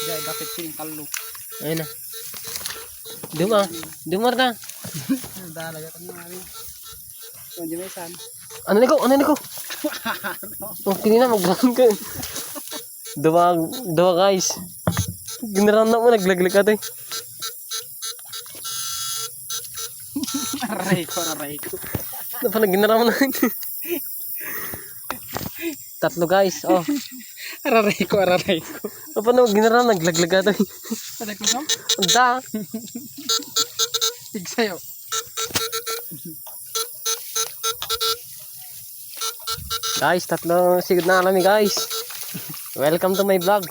Jai dapat sing kalu. Ayun na. Dumar na. Dalaga kami namin. Kunji mesan. Ano niko? Oh, kanina mag-run ka. Dua guys. Ginaran na mo, naglaglag ka tayo. Aray ko. Ano pa naginaran mo na? Tatlo guys, oh. Aray ko. Ano pa ginaran, naglaglag ka tayo. Pada ko sam? Anda. Tig sayo. Guys, tatlo sigod na kami guys. Welcome to my vlog.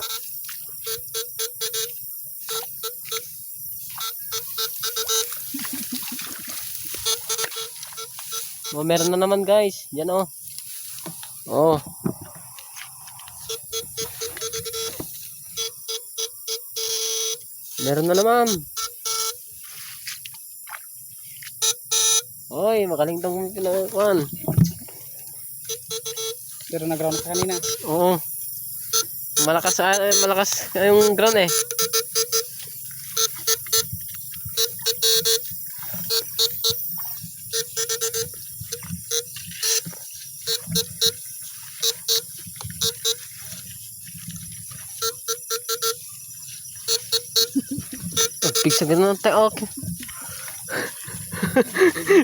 Oh, meron na naman guys. Yan oh. Oh. Meron na naman. Oy, magaling tong pinakuan. Pero nag-ground ka kanina. Oo. Malakas yung ground eh. Pigsagan na tayo ako.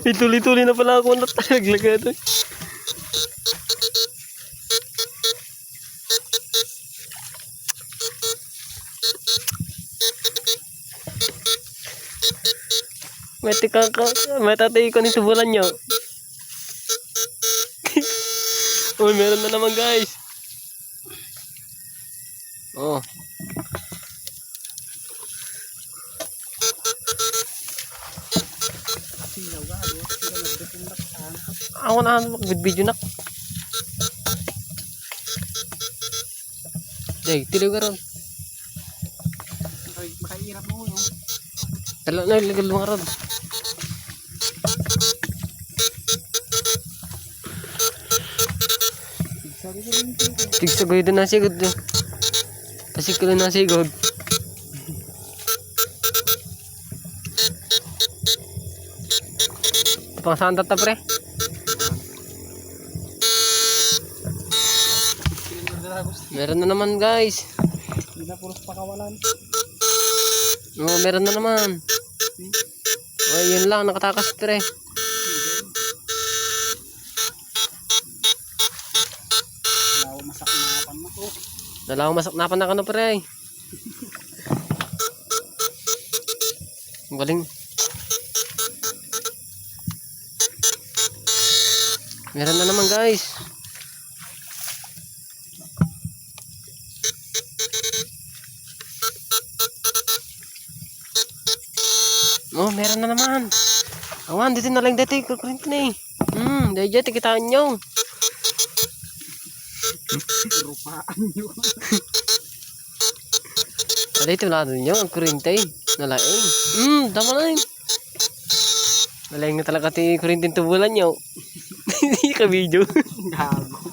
Ituloy-tuloy na pala ako na talaglagay ito. May tatay ko nito bulan nyo. Uy, meron na naman guys. Oh. Ako na mag-video na. Day, tiliw ka ron. Makairap mo yun. Tala na, iligal mo ka ron. Tigsagoy doon na sigod. Pasig ko na sigod. Pang saan tata pre? Meron na naman guys. Hindi na puros pakawalan. Oo, meron na naman. Oh, yun lang, nakatakas pre. Dalawang masaknapan na ka na pre. Galing. Meron na naman guys. Oh, meron na naman. Awan, dito na lang dito. Kukurint na eh. Dito kitaan nyo. Rupaan nyo. Dito wala doon nyo. Ang kurinte. Nalaing. Tama na eh. Nalaing na talaga ito kurintin tubulan nyo. Hindi ka video. Gago.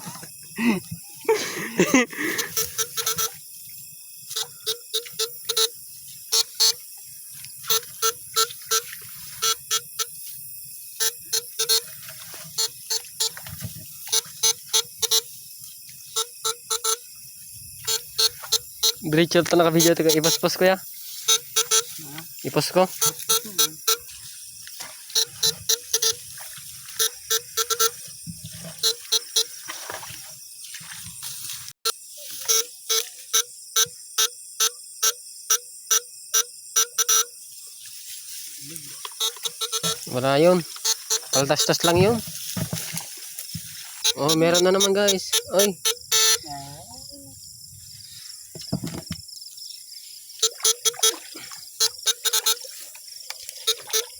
Diretso ito naka-video ito. Ipost ko ya. Ipost ko. Wala yun. Paltas-tas lang yun. Oh, meron na naman guys. Oy.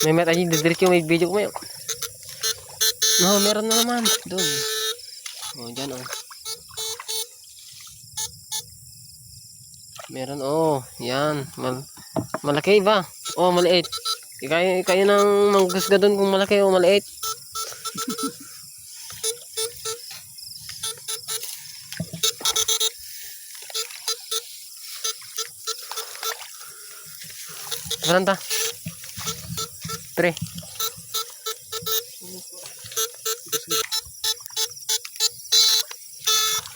May meta yung didiretso may video ko mayo. No, meron na naman. Doon. Oh, dyan oh. Meron oh. Yan. Malaki ba? Oh, maliit. Kayo nang manggusga doon kung malaki o maliit. Beranta. Pre.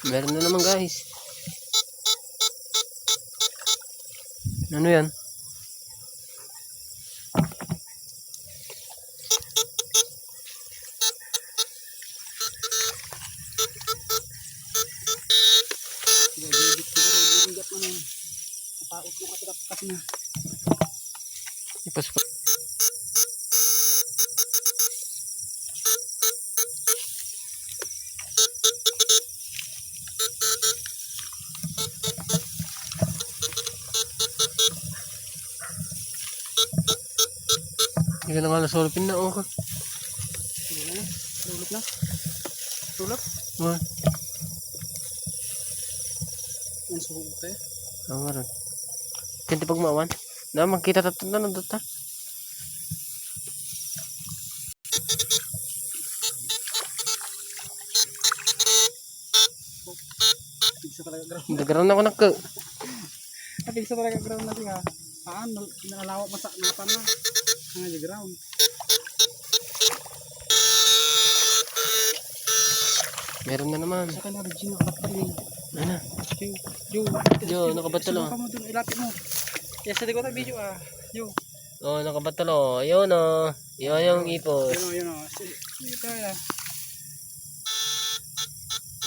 Meron na naman guys. Ano yan? Taot mo katirap na. Ipas pa. Hindi ka na nga nasolpin na ako. Sige na. Tulog na. Tulog? Wah. Yan suhog tayo. Ang maron. Kanti pag maawan. Na magkita tato na nandun ta. Pigsa talaga ground. Dagaran ako nak. Pigsa talaga ground natin ha. Saan? Nalawak masak napan na. Ang di ground. Meron na naman. Sa kanya original kapatid. Ano? Yo, nakabatalo. Mo dun, ilapit mo. Yes, sa ko ta video ah. Yo. Oh, nakabatalo. Ayun oh. Yun yung ipos. Yun o. Sige tayo.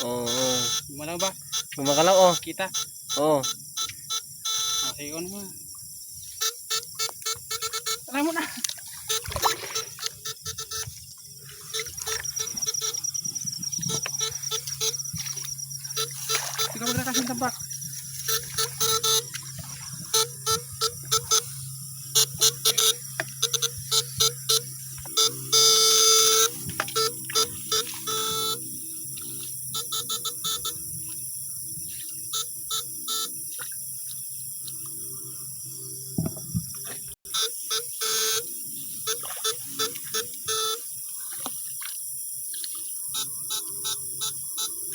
Oo. Oh. Gumalaw ba? Gumakalaw oh. Kita. Oh. Sige ko naman. Alam mo na. Ikaw mo na kasing tabak.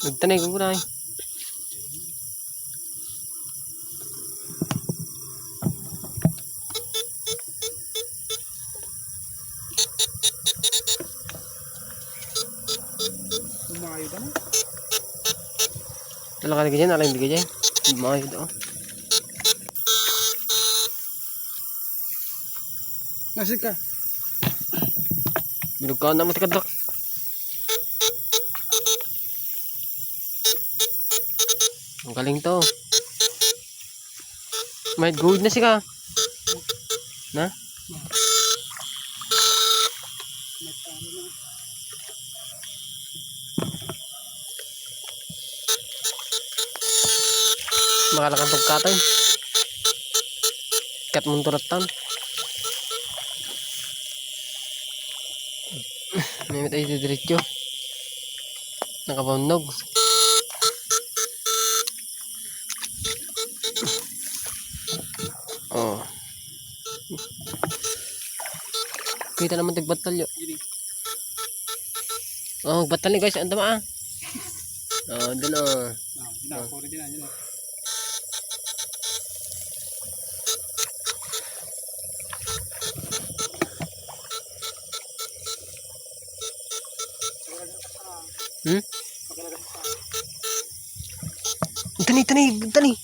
Nagtanay ko kuray. Umayo ba na? Talaga lagi dyan, alang bigay dyan. Maayod oh. Nasib ka. Bilog ka na matikadak. Ang galing to. May gold na siya. Na? Makalakang tugkatan. Kat mong turatan. May tayo diretso. Nakabawnog. Oh. Kita naman tagbatalyo. Oh, batalyo guys, ang tama ah. Oh, dun oh. Yun na, puro din na. Yun na. Hmm? Tani.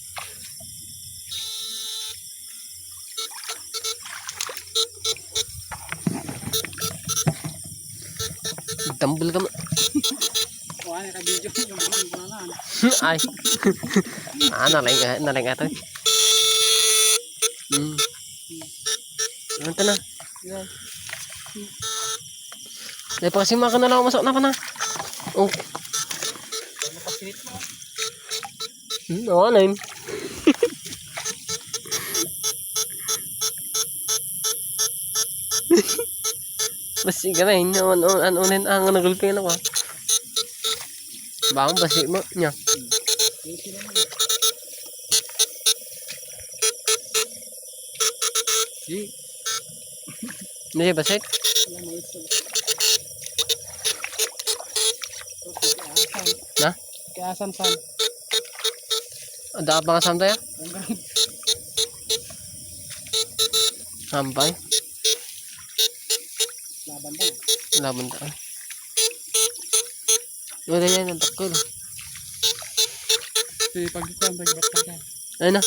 Tambal ka mo. O, ano ka video yung mga bunanan. Ay. Nalang ito. Ano na? Yan. Dahil pa kasi maka na lang masok na pa na. Oh. Napasinit mo. Oo na yun. Basi ka na yun. Anunin ang nagulping ako. Bang basi mo niya. Yung sila mo. Hindi siya basit. Wala mo ito. Na? Kaya asan-san. Ada apa nga samtaya? Ang ground. Hampay. Laban daw. Laban tayo. Wala yan, ang takol. Kasi pag ito, ang tagibat ka. Ayun na.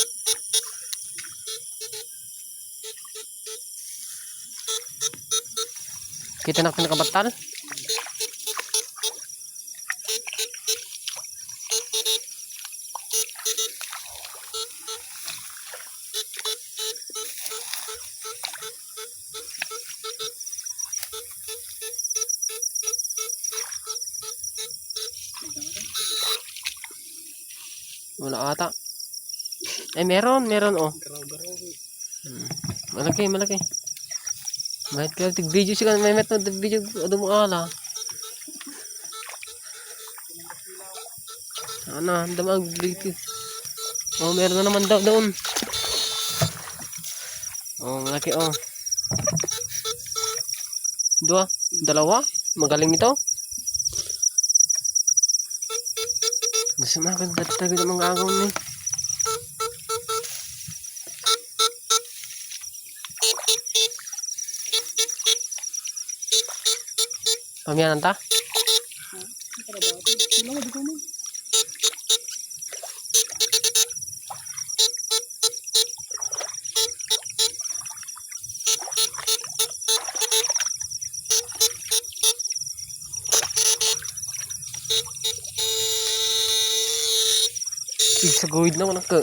Kita na pinakabatal. Wala ata. Ay, meron oh. Garaw-garaw. Malaki. Mahit ka tig-video siya may met na video ado mo ala. Ano, damag video. Oh, meron na naman daw doon. Oh, malaki oh. Dalawa. Magaling ito. Gusto maganda talaga ng mga agaw ni. Pamiyanan ta? Sino mo, dito mo? Sa guhid na ko.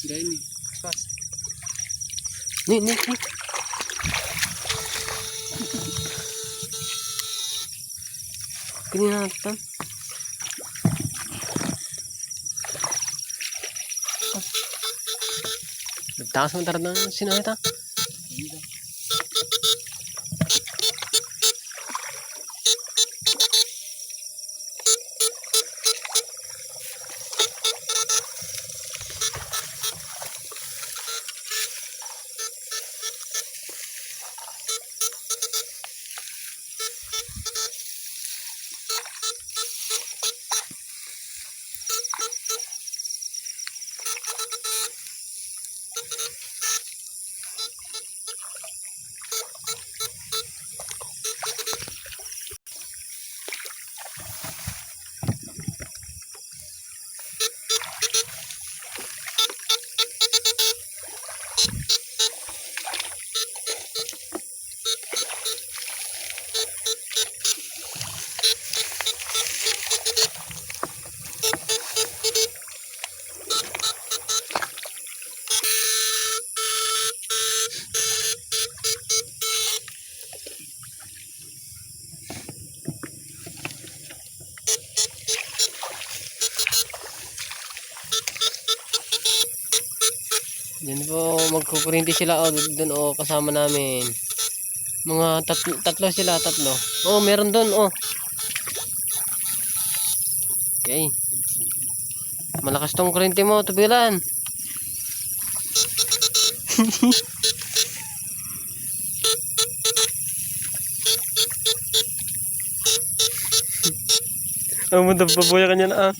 Gaya ni. Pas. Ni. Kanina natin. Nagtakas mo tarad na sinahita. Yan po, magkukurinti sila doon kasama namin. Mga tatlo sila. Oh, meron doon oh. Okay. Malakas tong kurinti mo, tubilan. Ang mundo pabuya kanya na ah.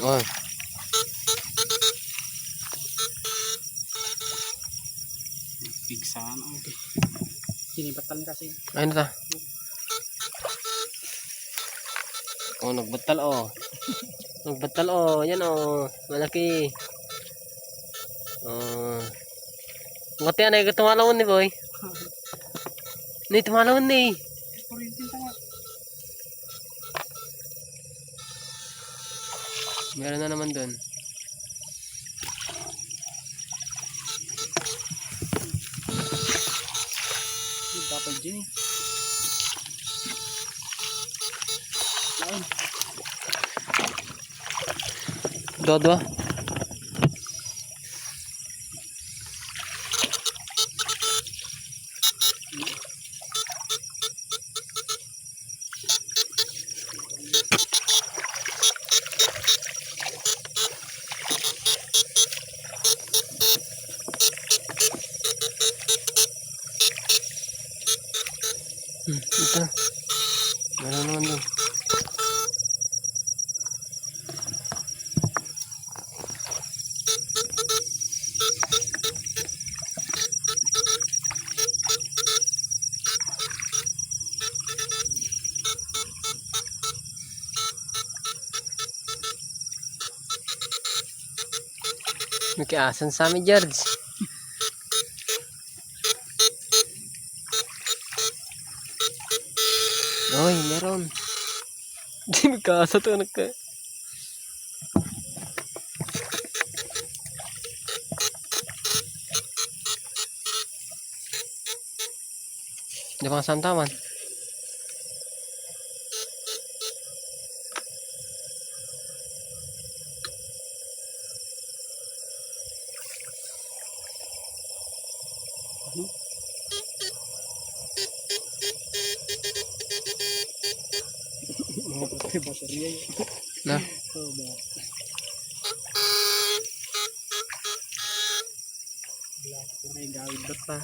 Oh. Pigsan. Okay. Sinibatal niya kasi. Ayun na ta. Oh, nagbatal oh. Nagbatal oh. Yan oh. Malaki. Oh. Ngati anay ka tumalawon ni boy. Ni tumalawon ni. Kurintin tama. Meron na naman doon. Dapat dyan eh. Laon. Dua. Ito. Meron naman doon. May kiasan sa amin, George. Oy, meron. Hindi may kaasa to, anak ka. Hindi pa kasamtaman. Ano? Mga pati baterya yun. Na? Oh, ba? Wala ko may gawin ba pa?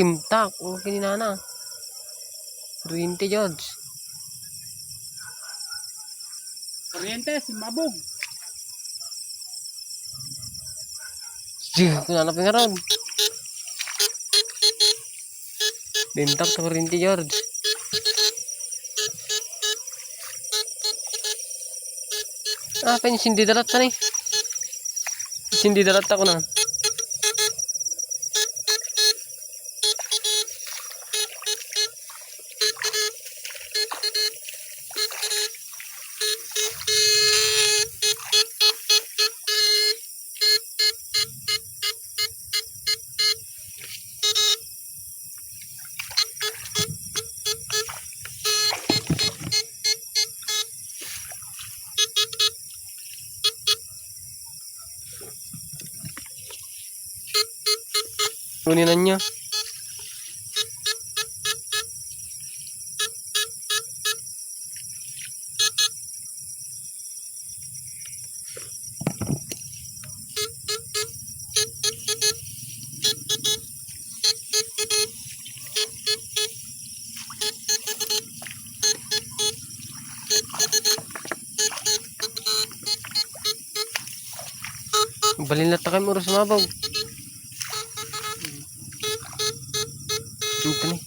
Kimtak. O kininana. Kuryente, George. Kuryente, simabog. Sige, kunanapin nga ron. Bintak sa kuryente, George. Apa yung sindi dalat na eh. Sindi dalat ako na. Kuninan niya. Balinlat na kayo mo sa mabaw. Ito ni.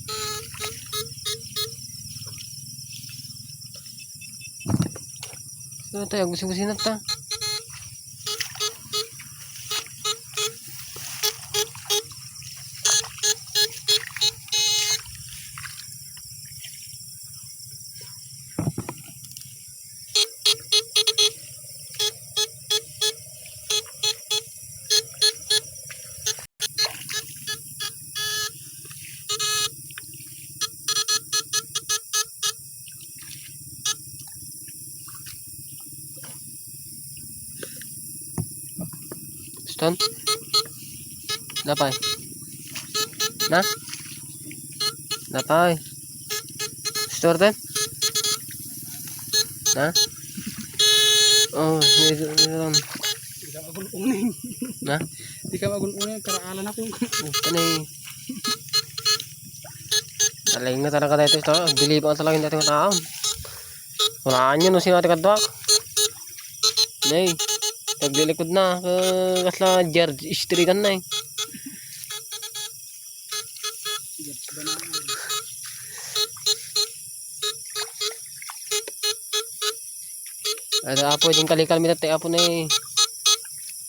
So tayo gusin-gusin na ta. Stone? Napay? Na? Napay? Store ten? Na? Oh, meron. Di ka magun-unin. Na? Di ka magun-unin. Karaalan ako. Ito na eh. Alaing na talaga dito ito. Bilipan talaga yung dating tao. Walaan nyo no sino ating kadwak. Nay. Taglilikod na. Kasla George Street kan na eh. Sige, banaan. Ada apo din kalikal mi dati apo na eh.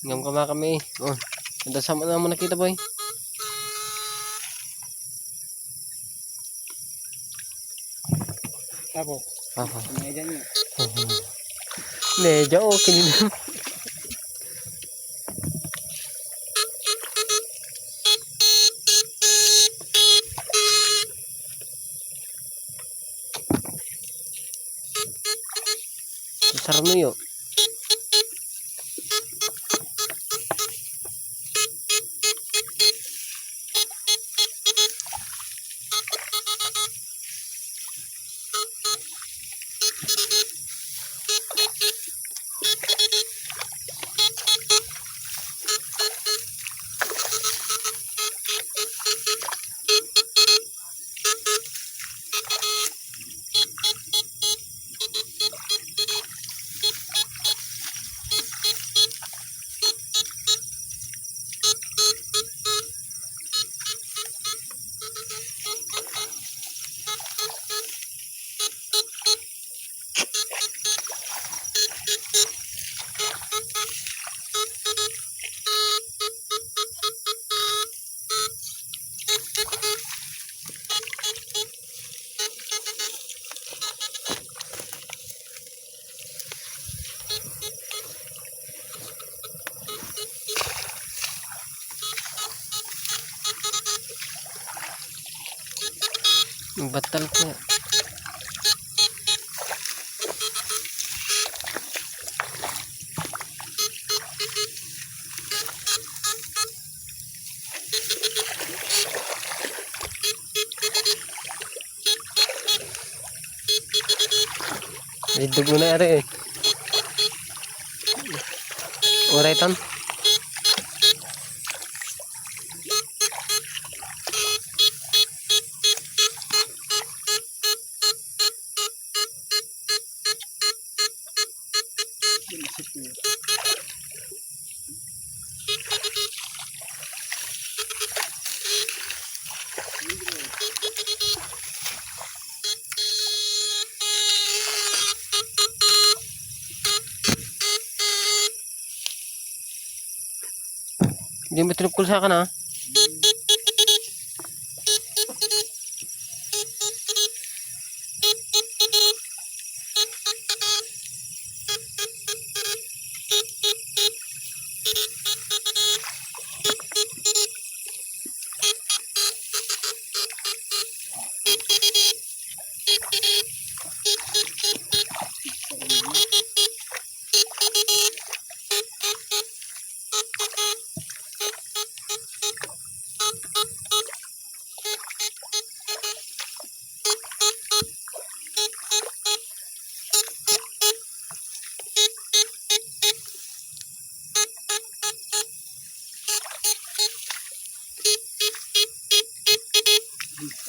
Ngam kama kami. Oh. Ada sama na mo nakita boy. Apo. Apo. Medya niyo. Medyo okay na. Sarap mo yun. Yung batal ko. May dugo na yari eh. Oray tan. Hindi mo tinukul sa akin ha.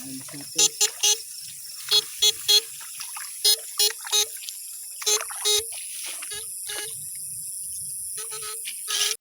Ano